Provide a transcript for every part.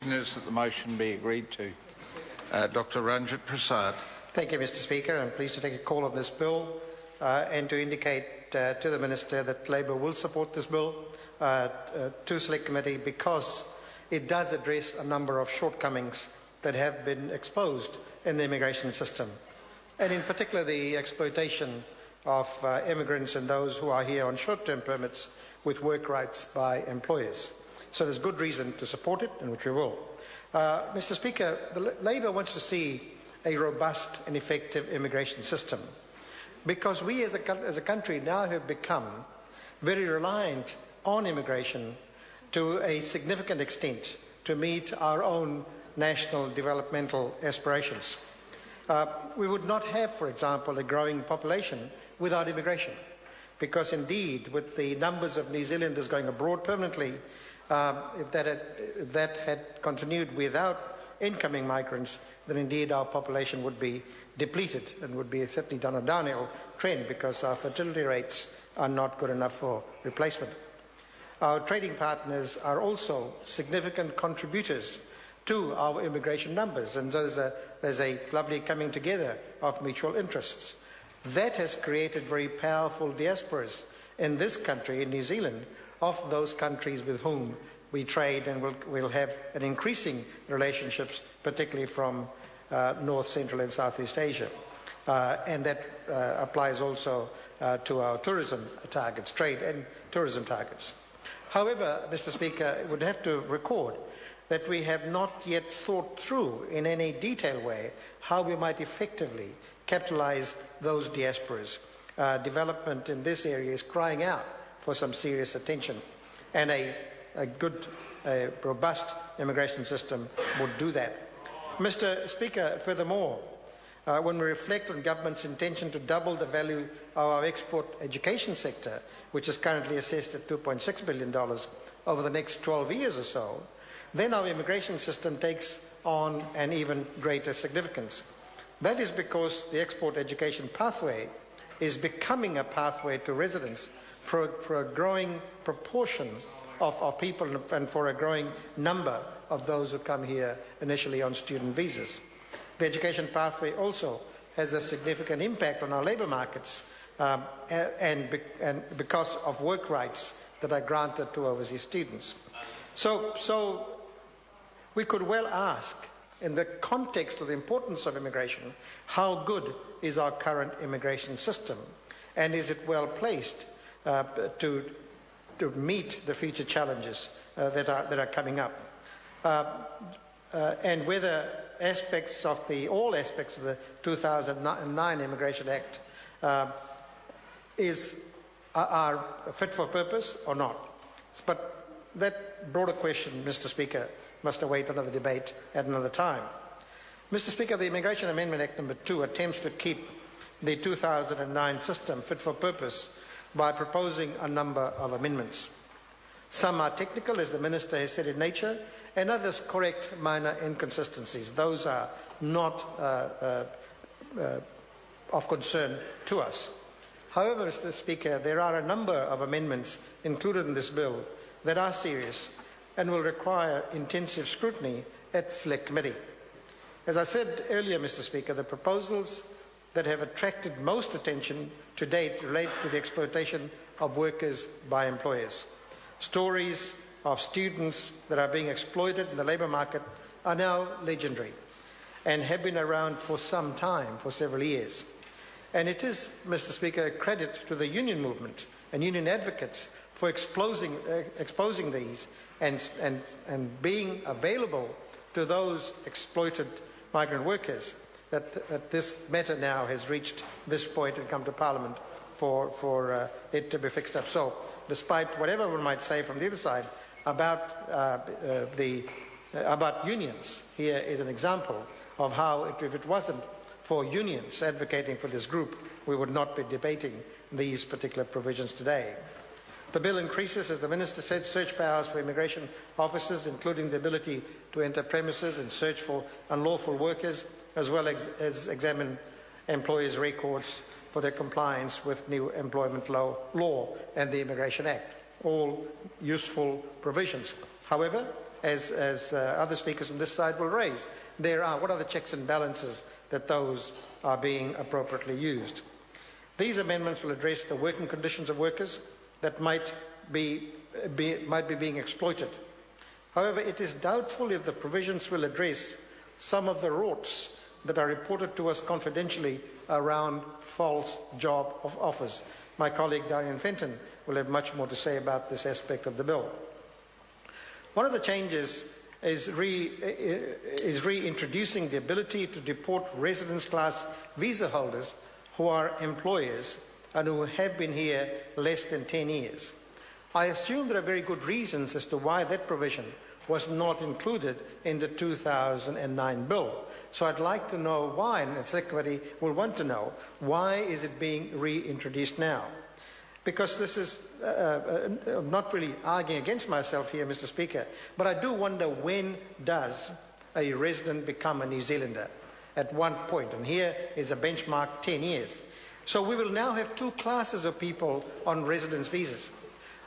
Is that the motion be agreed to. Dr. Ranjit Prasad. Thank you, Mr. Speaker. I'm pleased to take a call on this bill and to indicate to the Minister that Labour will support this bill to Select Committee because it does address a number of shortcomings that have been exposed in the immigration system, and in particular the exploitation of immigrants and those who are here on short-term permits with work rights by employers. So there's good reason to support it, and which we will. Mr. Speaker, Labour wants to see a robust and effective immigration system because we as a country now have become very reliant on immigration to a significant extent to meet our own national developmental aspirations. We would not have, for example, a growing population without immigration because indeed with the numbers of New Zealanders going abroad permanently, if that had continued without incoming migrants, then indeed our population would be depleted and would be certainly done a downhill trend because our fertility rates are not good enough for replacement. Our trading partners are also significant contributors to our immigration numbers, and so there's a lovely coming together of mutual interests. That has created very powerful diasporas in this country, in New Zealand, of those countries with whom we trade and will have an increasing relationships, particularly from North, Central and Southeast Asia. And that applies also to our tourism targets, trade and tourism targets. However, Mr. Speaker, I would have to record that we have not yet thought through in any detailed way how we might effectively capitalise those diasporas. Development in this area is crying out for some serious attention, and a good, robust immigration system would do that. Mr. Speaker, furthermore, when we reflect on government's intention to double the value of our export education sector, which is currently assessed at $2.6 billion over the next 12 years or so, then our immigration system takes on an even greater significance. That is because the export education pathway is becoming a pathway to residence for a growing proportion of people and for a growing number of those who come here initially on student visas. The education pathway also has a significant impact on our labour markets and because of work rights that are granted to overseas students. So we could well ask, in the context of the importance of immigration, how good is our current immigration system, and is it well placed to meet the future challenges that are coming up, and whether all aspects of the 2009 Immigration Act are fit for purpose or not. But that broader question, Mr. Speaker, must await another debate at another time. Mr. Speaker, the Immigration Amendment Act No. 2 attempts to keep the 2009 system fit for purpose by proposing a number of amendments. Some are technical, as the Minister has said, in nature, and others correct minor inconsistencies. Those are not of concern to us. However, Mr. Speaker, there are a number of amendments included in this bill that are serious and will require intensive scrutiny at Select Committee. As I said earlier, Mr. Speaker, the proposals that have attracted most attention to date relate to the exploitation of workers by employers. Stories of students that are being exploited in the labour market are now legendary and have been around for some time, for several years. And it is, Mr. Speaker, a credit to the union movement and union advocates for exposing these and being available to those exploited migrant workers that this matter now has reached this point and come to Parliament for it to be fixed up. So, despite whatever one might say from the other side about unions, here is an example of how, if it wasn't for unions advocating for this group, we would not be debating these particular provisions today. The bill increases, as the Minister said, search powers for immigration officers, including the ability to enter premises and search for unlawful workers, as well as examine employers' records for their compliance with new employment law and the Immigration Act. All useful provisions. However, as other speakers on this side will raise. What are the checks and balances that those are being appropriately used? These amendments will address the working conditions of workers that might be being exploited. However, it is doubtful if the provisions will address some of the rorts that are reported to us confidentially around false job offers. My colleague Darian Fenton will have much more to say about this aspect of the bill. One of the changes is reintroducing the ability to deport residence class visa holders who are employers and who have been here less than 10 years. I assume there are very good reasons as to why that provision was not included in the 2009 bill. So I'd like to know why, and the Select Committee will want to know, why is it being reintroduced now? Because this is, I'm not really arguing against myself here, Mr. Speaker, but I do wonder, when does a resident become a New Zealander? At one point, and here is a benchmark 10 years. So we will now have two classes of people on residence visas.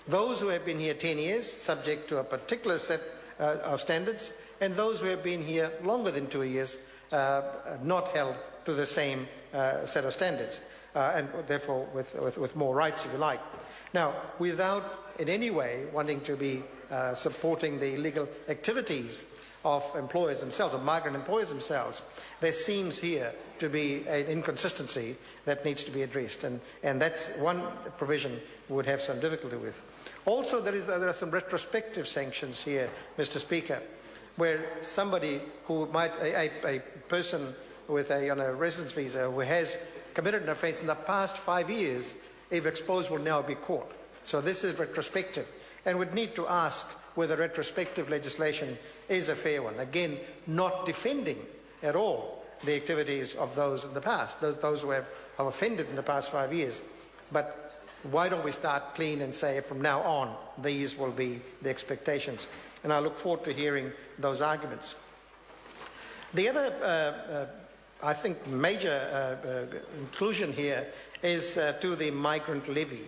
Those who have been here 10 years, subject to a particular set of standards, and those who have been here longer than 2 years, not held to the same set of standards, and therefore with more rights, if you like. Now, without in any way wanting to be supporting the illegal activities of employers themselves, of migrant employers themselves, there seems here to be an inconsistency that needs to be addressed, and that's one provision we would have some difficulty with. Also, there are some retrospective sanctions here, Mr. Speaker, where somebody who might, a person with on a residence visa who has committed an offence in the past 5 years, if exposed, will now be caught. So this is retrospective, and would need to ask whether retrospective legislation is a fair one. Again, not defending at all the activities of those in the past, those who have offended in the past 5 years. But why don't we start clean and say from now on these will be the expectations? And I look forward to hearing those arguments. The other, I think, major inclusion here is to the migrant levy.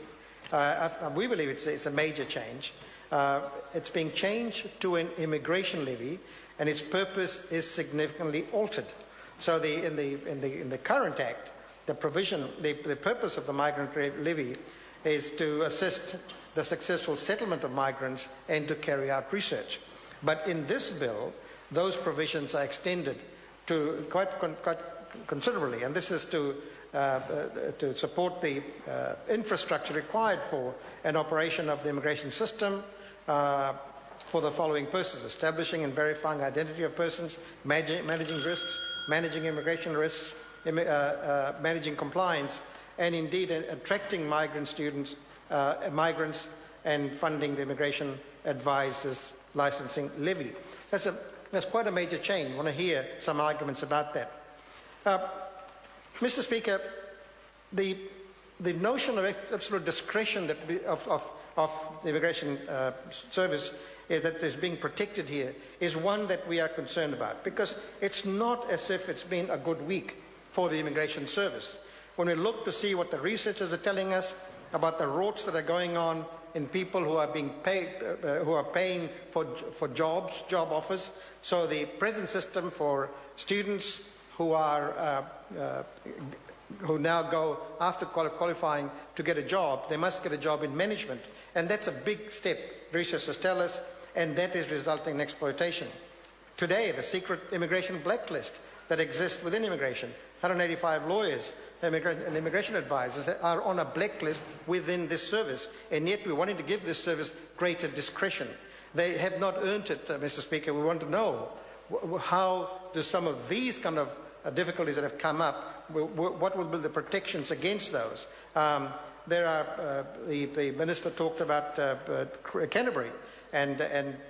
We believe it's a major change. It's being changed to an immigration levy, and its purpose is significantly altered. So in the current Act, the provision, the purpose of the migrant levy is to assist the successful settlement of migrants and to carry out research. But in this bill, those provisions are extended to quite considerably, and this is to support the infrastructure required for an operation of the immigration system for the following purposes: establishing and verifying identity of persons, managing risks, managing immigration risks, managing compliance, and indeed attracting migrant students, migrants, and funding the immigration advisors licensing levy. That's quite a major change. I want to hear some arguments about that. Mr. Speaker, the notion of absolute discretion of the immigration service that is being protected here is one that we are concerned about, because it's not as if it's been a good week for the immigration service. When we look to see what the researchers are telling us about the rorts that are going on in people who are being paid, who are paying for job offers. So the present system for students who are who now go after qualifying to get a job, they must get a job in management, and that's a big step, researchers tell us, and that is resulting in exploitation. Today, the secret immigration blacklist that exists within immigration, 185 lawyers and immigration advisors are on a blacklist within this service, and yet we're wanting to give this service greater discretion. They have not earned it, Mr. Speaker. We want to know how do some of these kind of difficulties that have come up, what will be the protections against those? There are, the Minister talked about Canterbury, and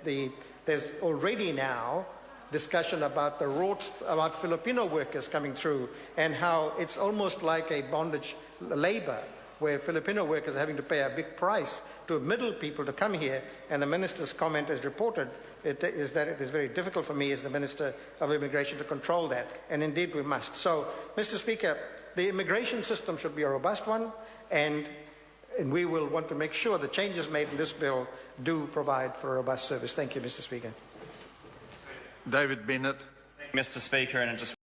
there's already now discussion about the rorts about Filipino workers coming through, and how it's almost like a bondage labour, where Filipino workers are having to pay a big price to middle people to come here. And the Minister's comment as reported is that it is very difficult for me as the Minister of Immigration to control that, and indeed we must. So, Mr. Speaker, the immigration system should be a robust one, and we will want to make sure the changes made in this bill do provide for a robust service. Thank you, Mr. Speaker. David Bennett. Mr. Speaker, and it just